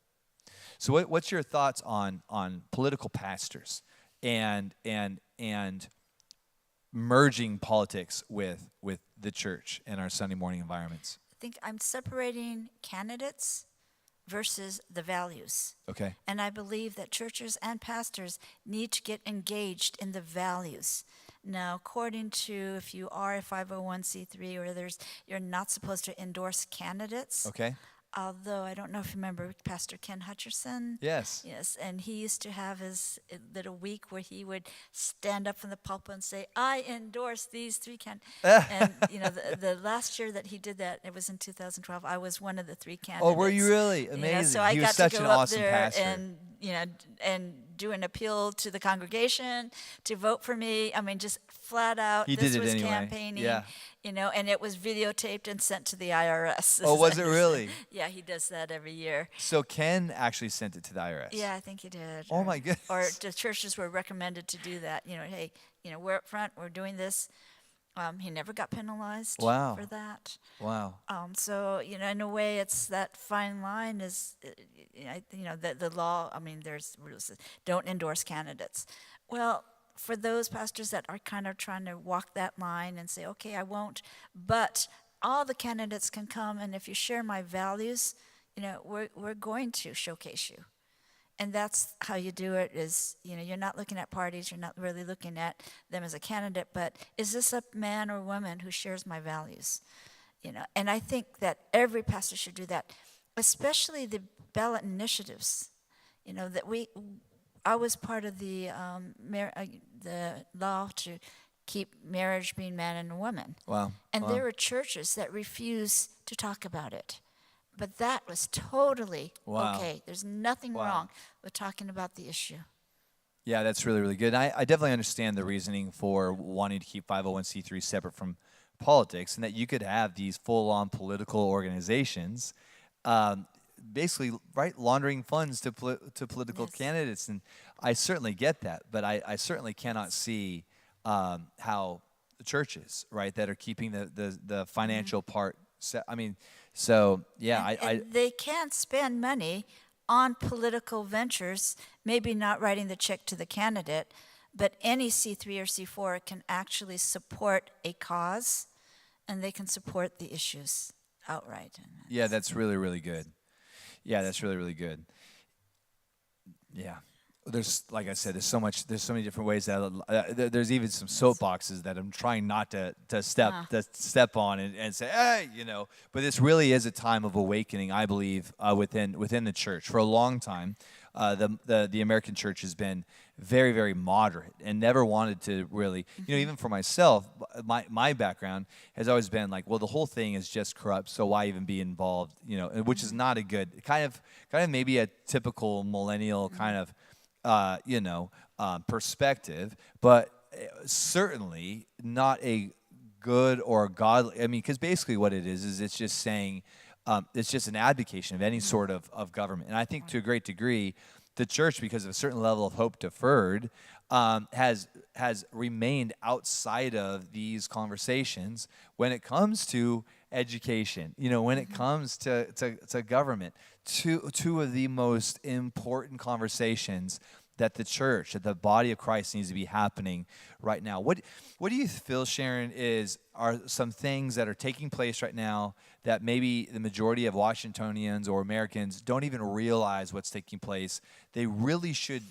So what's your thoughts on political pastors and merging politics with the church and our Sunday morning environments? I think I'm separating candidates versus the values. Okay. And I believe that churches and pastors need to get engaged in the values. Now, according to, if you are a 501c3 or others, you're not supposed to endorse candidates. Okay. although I don't know if you remember Pastor Ken Hutcherson. Yes. Yes, and he used to have his little week where he would stand up from the pulpit and say, "I endorse these three candidates." And the last year that he did that, it was in 2012. I was one of the three candidates. Oh, were you really? Amazing. So I He was got such to go an up awesome there pastor. and do an appeal to the congregation to vote for me. I mean, just flat out. He this did it was anyway. campaigning. Yeah. And it was videotaped and sent to the IRS. Oh, was it really? Yeah, he does that every year. So Ken actually sent it to the IRS. Yeah, I think he did. Oh, my goodness. Or the churches were recommended to do that. Hey, we're up front, we're doing this. He never got penalized Wow. for that. Wow. So, in a way, it's that fine line is, the law, I mean, there's rules that don't endorse candidates. Well, for those pastors that are kind of trying to walk that line and say, okay, I won't, but all the candidates can come, and if you share my values, we're going to showcase you. And that's how you do it is, you're not looking at parties, you're not really looking at them as a candidate, but is this a man or woman who shares my values? And I think that every pastor should do that, especially the ballot initiatives. I was part of the law to keep marriage being man and woman. Wow. And Wow. there were churches that refused to talk about it. But that was totally Wow. okay. There's nothing Wow. wrong with talking about the issue. Yeah, that's really, really good. I definitely understand the reasoning for wanting to keep 501c3 separate from politics, and that you could have these full-on political organizations basically, right, laundering funds to political Yes. candidates. And I certainly get that, but I certainly cannot see how the churches, right, that are keeping the financial part. I mean, so, yeah. And they can spend money on political ventures, maybe not writing the check to the candidate, but any C3 or C4 can actually support a cause, and they can support the issues outright. Yeah, that's really, really good. Yeah, that's really, really good. Yeah. There's, like I said, there's so many different ways that there's even some soapboxes that I'm trying not to step on and say, hey, But this really is a time of awakening, I believe, within the church. For a long time, the American church has been very, very moderate and never wanted to really, even for myself, my background has always been like, well, the whole thing is just corrupt, so why even be involved? Which is not a good kind of maybe a typical millennial kind of perspective, but certainly not a good or godly. I mean, because basically what it is it's just saying, it's just an abdication of any sort of government. And I think to a great degree, the church, because of a certain level of hope deferred, has remained outside of these conversations when it comes to education, when it comes to government. Two of the most important conversations that the church, that the body of Christ needs to be happening right now. What do you feel, Sharon, are some things that are taking place right now that maybe the majority of Washingtonians or Americans don't even realize what's taking place? They really should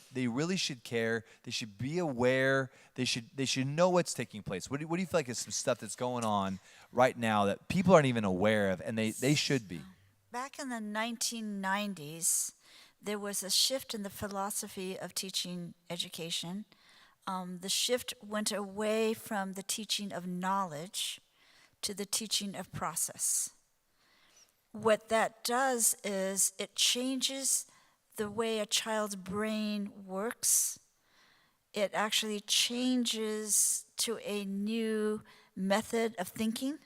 care. They should be aware. They should know what's taking place. What do you feel like is some stuff that's going on right now that people aren't even aware of, and they should be? Back in the 1990s, there was a shift in the philosophy of teaching education. The shift went away from the teaching of knowledge to the teaching of process. What that does is it changes the way a child's brain works. It actually changes to a new method of thinking.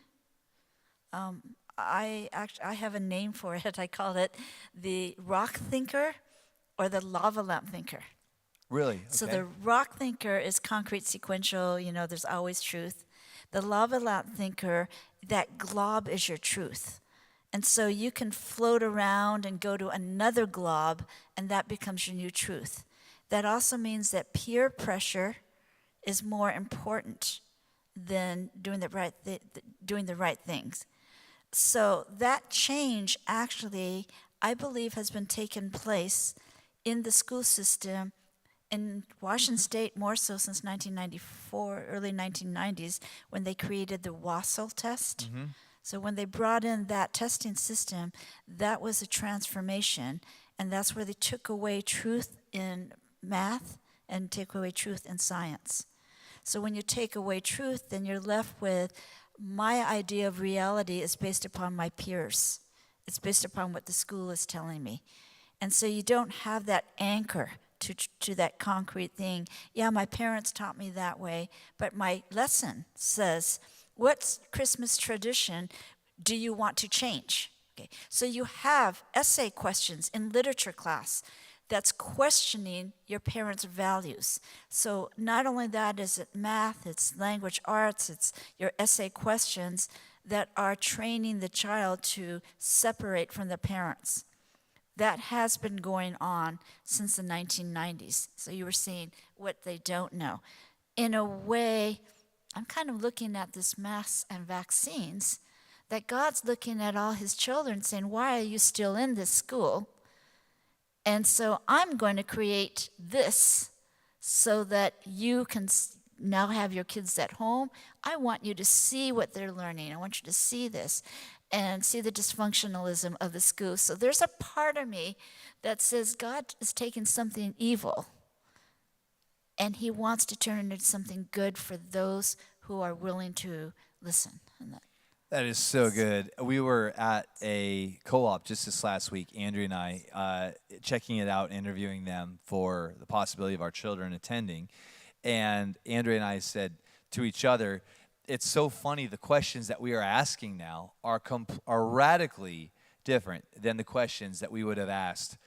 I have a name for it. I call it the rock thinker or the lava lamp thinker. Really? Okay. So the rock thinker is concrete, sequential, there's always truth. The lava lamp thinker, that glob is your truth. And so you can float around and go to another glob, and that becomes your new truth. That also means that peer pressure is more important than doing the right things. So that change actually, I believe, has been taking place in the school system in Washington State, more so since 1994, early 1990s, when they created the WASL test. So when they brought in that testing system, that was a transformation, and that's where they took away truth in math and take away truth in science. So when you take away truth, then you're left with, my idea of reality is based upon my peers. It's based upon what the school is telling me. And so you don't have that anchor to that concrete thing. Yeah, my parents taught me that way, but my lesson says, what Christmas tradition do you want to change? Okay. So you have essay questions in literature class that's questioning your parents' values. So not only that is it math, it's language arts, it's your essay questions that are training the child to separate from the parents. That has been going on since the 1990s. So you were seeing what they don't know. In a way, I'm kind of looking at this masks and vaccines, that God's looking at all his children saying, why are you still in this school? And so I'm going to create this so that you can now have your kids at home. I want you to see what they're learning. I want you to see this and see the dysfunctionalism of the school. So there's a part of me that says God is taking something evil and he wants to turn it into something good for those who are willing to listen. And that is so good. We were at a co-op just this last week, Andrea and I, checking it out, interviewing them for the possibility of our children attending. And Andrea and I said to each other, it's so funny, the questions that we are asking now are radically different than the questions that we would have asked,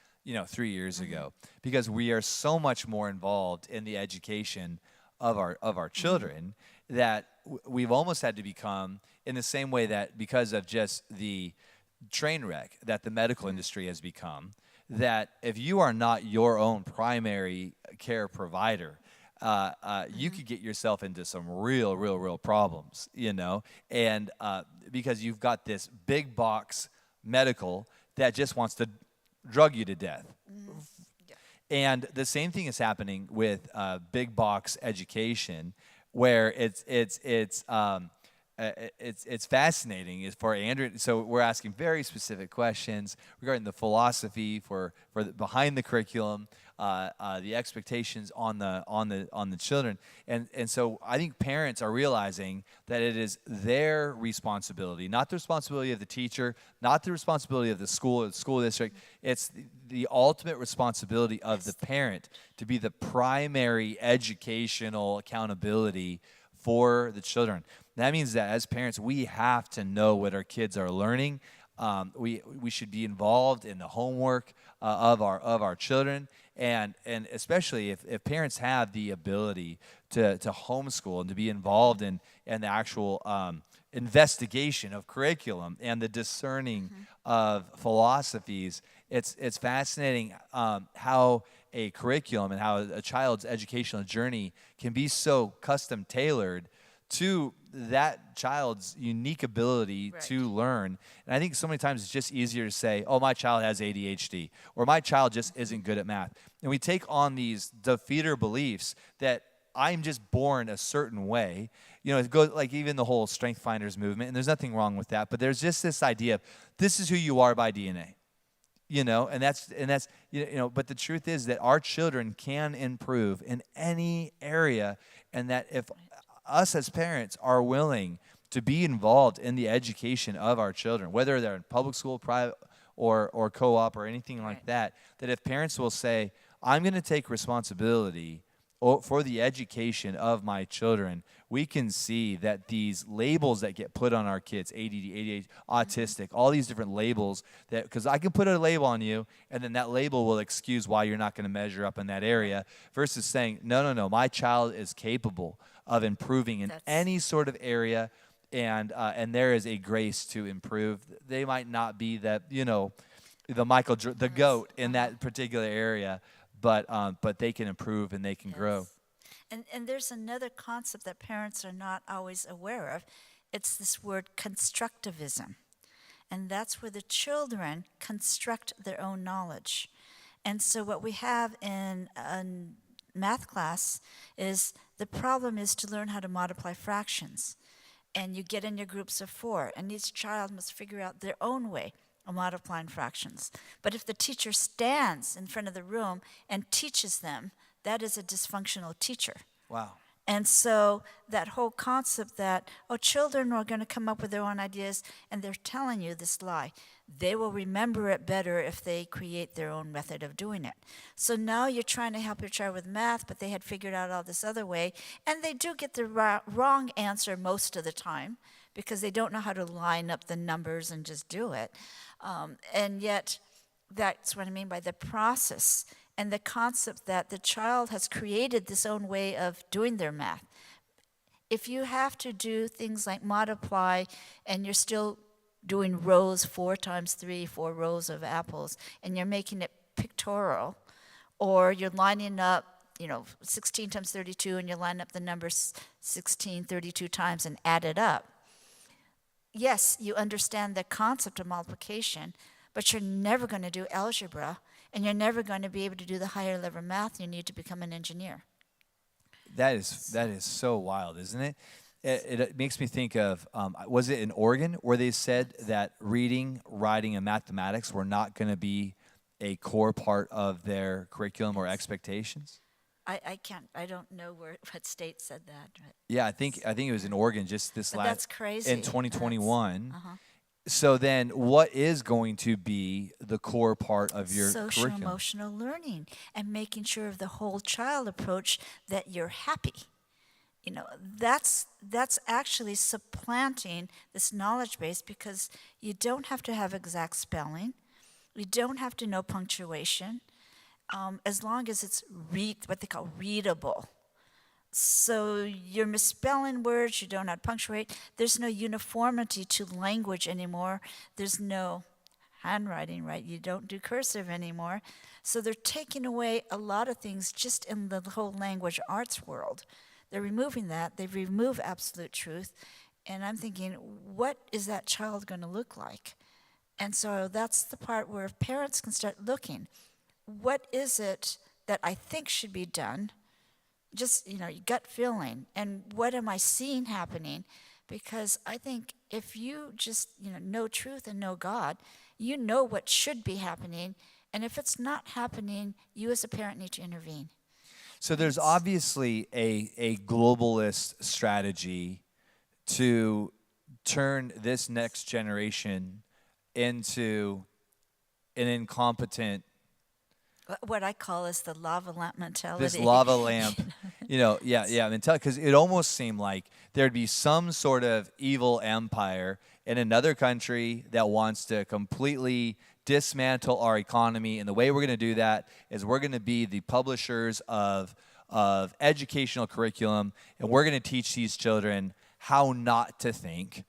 3 years ago, because we are so much more involved in the education of our children that we've almost had to become, in the same way that because of just the train wreck that the medical industry has become, that if you are not your own primary care provider, you could get yourself into some real problems, and because you've got this big box medical that just wants to drug you to death. And the same thing is happening with big box education, where it's fascinating for Andrew. So we're asking very specific questions regarding the philosophy for behind the curriculum, the expectations on the children, and so I think parents are realizing that it is their responsibility, not the responsibility of the teacher, not the responsibility of the school or the school district. It's the ultimate responsibility of the parent to be the primary educational accountability for the children. That means that as parents, we have to know what our kids are learning. We should be involved in the homework of our children, and especially if parents have the ability to homeschool and to be involved in the actual investigation of curriculum and the discerning of philosophies. It's fascinating how a curriculum and how a child's educational journey can be so custom tailored to that child's unique ability to learn. And I think so many times it's just easier to say, oh, my child has ADHD, or my child just isn't good at math. And we take on these defeater beliefs that I'm just born a certain way. It goes like even the whole Strength Finders movement, and there's nothing wrong with that, but there's just this idea of this is who you are by DNA. And that's but the truth is that our children can improve in any area, and that if us as parents are willing to be involved in the education of our children, whether they're in public school, private, or co-op or anything like that if parents will say, I'm going to take responsibility for the education of my children, we can see that these labels that get put on our kids, ADD, ADHD, autistic, all these different labels, that because I can put a label on you, and then that label will excuse why you're not going to measure up in that area, versus saying, no, my child is capable of improving in any sort of area, and there is a grace to improve. They might not be that, the GOAT in that particular area, but they can improve and they can grow. And there's another concept that parents are not always aware of. It's this word constructivism. And that's where the children construct their own knowledge. And so what we have in math class is the problem is to learn how to multiply fractions. and you get in your groups of 4, and each child must figure out their own way of multiplying fractions. But if the teacher stands in front of the room and teaches them, that is a dysfunctional teacher. Wow. And so that whole concept that, children are going to come up with their own ideas, and they're telling you this lie. They will remember it better if they create their own method of doing it. So now you're trying to help your child with math, but they had figured out all this other way, and they do get the wrong answer most of the time because they don't know how to line up the numbers and just do it. And yet, that's what I mean by the process and the concept that the child has created this own way of doing their math. If you have to do things like multiply and you're still doing rows 4 times 3, 4 rows of apples, and you're making it pictorial, or you're lining up, 16 times 32, and you line up the numbers 16, 32 times and add it up. Yes, you understand the concept of multiplication, but you're never going to do algebra, and you're never going to be able to do the higher level math you need to become an engineer. That is so wild, isn't it? It makes me think of, was it in Oregon where they said that reading, writing, and mathematics were not going to be a core part of their curriculum or expectations? I don't know what state said that. But Yeah, I think it was in Oregon just this but last that's crazy. in 2021. Uh-huh. So then, what is going to be the core part of your Social curriculum? emotional learning and making sure of the whole child approach that you're happy. That's actually supplanting this knowledge base, because you don't have to have exact spelling. You don't have to know punctuation, as long as it's what they call readable. So you're misspelling words, you don't know how to punctuate. There's no uniformity to language anymore. There's no handwriting, right? You don't do cursive anymore. So they're taking away a lot of things just in the whole language arts world. They're removing that. They remove absolute truth. And I'm thinking, what is that child going to look like? And so that's the part where parents can start looking. What is it that I think should be done? Just, your gut feeling. And what am I seeing happening? Because I think if you just, know truth and know God, you know what should be happening. And if it's not happening, you as a parent need to intervene. So there's obviously a globalist strategy to turn this next generation into an incompetent, What I call is the lava lamp mentality. this lava lamp, mentality. Because it almost seemed like there'd be some sort of evil empire in another country that wants to completely dismantle our economy. And the way we're going to do that is we're going to be the publishers of educational curriculum, and we're going to teach these children how not to think.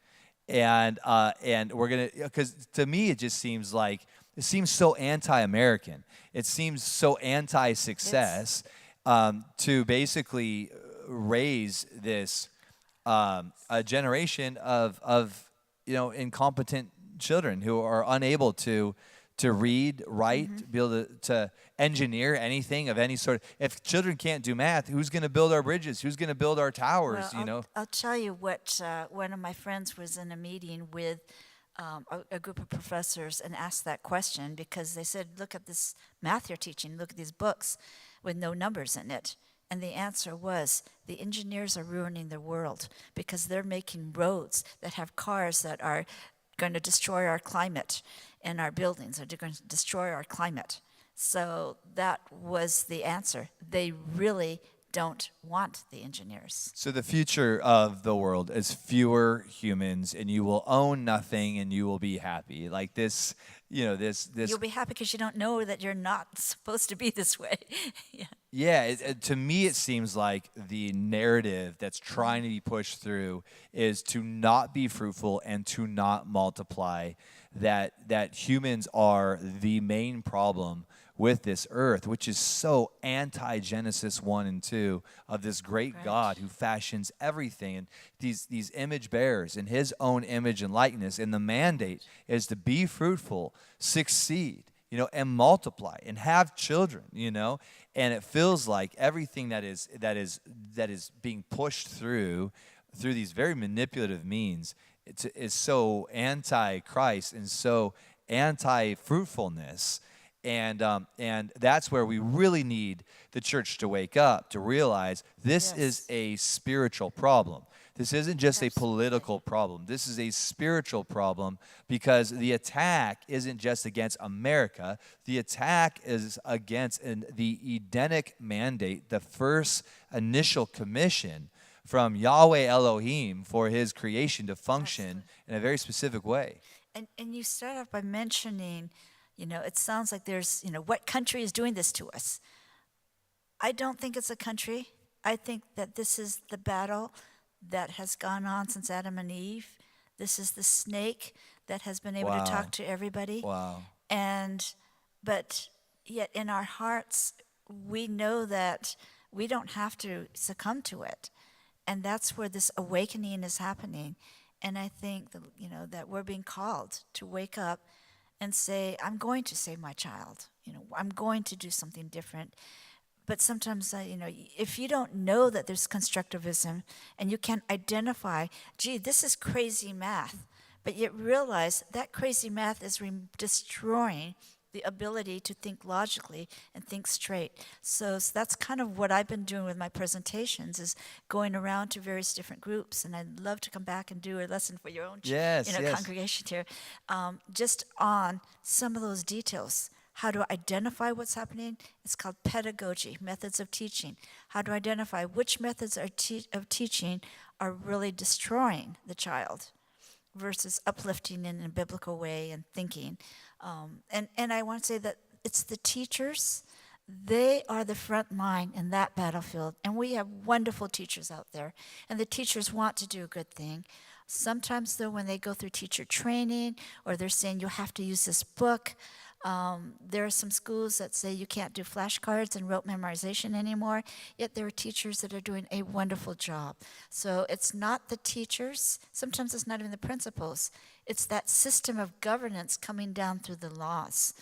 And we're going to, because to me it just seems like, it seems so anti-American. It seems so anti-success to basically raise this a generation of incompetent children who are unable to read, write, be able to engineer anything of any sort. If children can't do math, who's going to build our bridges? Who's going to build our towers? Well, I'll tell you what. One of my friends was in a meeting with a group of professors and asked that question, because they said, look at this math you're teaching, look at these books with no numbers in it. And the answer was, the engineers are ruining the world because they're making roads that have cars that are going to destroy our climate, and our buildings are going to destroy our climate. So that was the answer. They really don't want the engineers. So the future of the world is fewer humans, and you will own nothing, and you will be happy. Like this, this. You'll be happy because you don't know that you're not supposed to be this way. Yeah. Yeah, to me it seems like the narrative that's trying to be pushed through is to not be fruitful and to not multiply. That humans are the main problem with this earth, which is so anti-Genesis 1 and 2 of this great Right. God who fashions everything, and these image bearers in his own image and likeness. And the mandate is to be fruitful, succeed, and multiply and have children, And it feels like everything that is being pushed through through these very manipulative means is so anti-Christ and so anti-fruitfulness. And that's where we really need the church to wake up, to realize this is a spiritual problem. This isn't just a political problem. This is a spiritual problem, because the attack isn't just against America. The attack is against the Edenic mandate, the first initial commission from Yahweh Elohim for his creation to function in a very specific way. And you start off by mentioning, it sounds like there's, what country is doing this to us? I don't think it's a country. I think that this is the battle that has gone on since Adam and Eve. This is the snake that has been able to talk to everybody. Wow. But yet in our hearts, we know that we don't have to succumb to it. And that's where this awakening is happening. And I think that, that we're being called to wake up and say, I'm going to save my child. I'm going to do something different. But sometimes, if you don't know that there's constructivism and you can't identify, gee, this is crazy math, but yet realize that crazy math is destroying the ability to think logically and think straight. So that's kind of what I've been doing with my presentations, is going around to various different groups. And I'd love to come back and do a lesson for your own congregation here, just on some of those details. How to identify what's happening. It's called pedagogy, methods of teaching. How to identify which methods of teaching are really destroying the child versus uplifting in a biblical way and thinking. And I want to say that it's the teachers. They are the front line in that battlefield. And we have wonderful teachers out there. And the teachers want to do a good thing. Sometimes, though, when they go through teacher training, or they're saying you have to use this book, there are some schools that say you can't do flashcards and rote memorization anymore, yet there are teachers that are doing a wonderful job. So it's not the teachers, sometimes it's not even the principals, it's that system of governance coming down through the laws,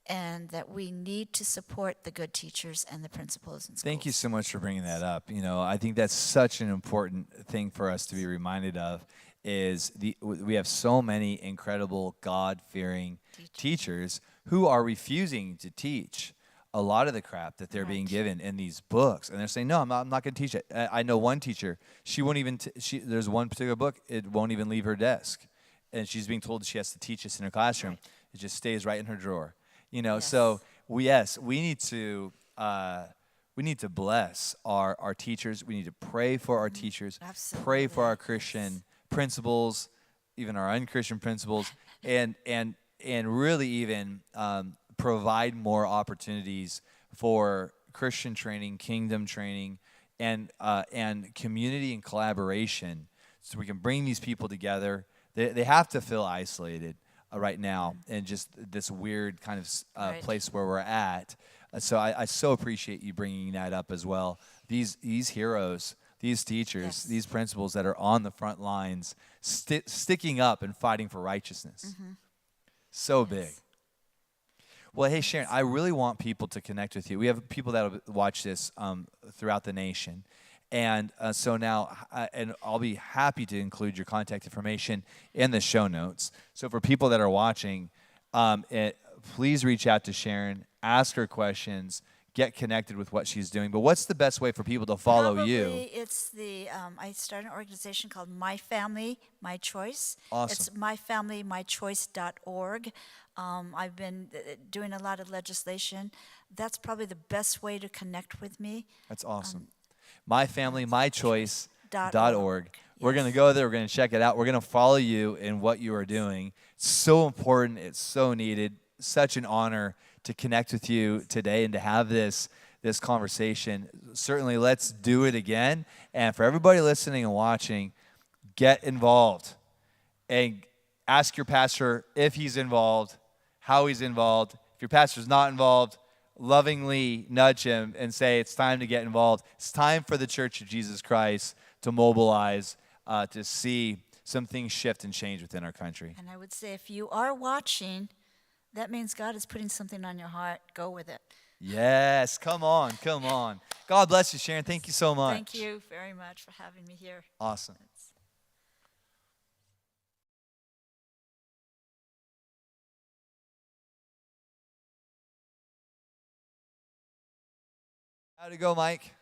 and that we need to support the good teachers and the principals in schools. Thank you so much for bringing that up. I think that's such an important thing for us to be reminded of, is we have so many incredible God-fearing teachers who are refusing to teach a lot of the crap that they're being given in these books. And they're saying, no, I'm not going to teach it. I know one teacher, she won't even, there's one particular book, it won't even leave her desk. And she's being told she has to teach this in her classroom. Right. It just stays right in her drawer. So we need to bless our teachers. We need to pray for our teachers. Absolutely. Pray for our Christian principals, even our unchristian principals, and really even provide more opportunities for Christian training, kingdom training, and community and collaboration, so we can bring these people together. They have to feel isolated right now in just this weird kind of place where we're at. So I so appreciate you bringing that up as well. These heroes, these teachers, these principals that are on the front lines, sticking up and fighting for righteousness. So big. Well, hey, Sharon, I really want people to connect with you. We have people that will watch this throughout the nation. And so now, and I'll be happy to include your contact information in the show notes. So for people that are watching, please reach out to Sharon, ask her questions, get connected with what she's doing. But what's the best way for people to follow you? Probably it's I started an organization called My Family, My Choice. Awesome. It's myfamilymychoice.org. I've been doing a lot of legislation. That's probably the best way to connect with me. That's awesome. myfamilymychoice.org. We're going to go there. We're going to check it out. We're going to follow you in what you are doing. It's so important. It's so needed. Such an honor to connect with you today and to have this conversation. Certainly, let's do it again. And for everybody listening and watching, get involved and ask your pastor if he's involved, how he's involved. If your pastor's not involved, lovingly nudge him and say, it's time to get involved. It's time for the Church of Jesus Christ to mobilize, to see some things shift and change within our country. And I would say, if you are watching, that means God is putting something on your heart. Go with it. Yes, come on, come on. God bless you, Sharon. Thank you so much. Thank you very much for having me here. Awesome. How'd it go, Mike?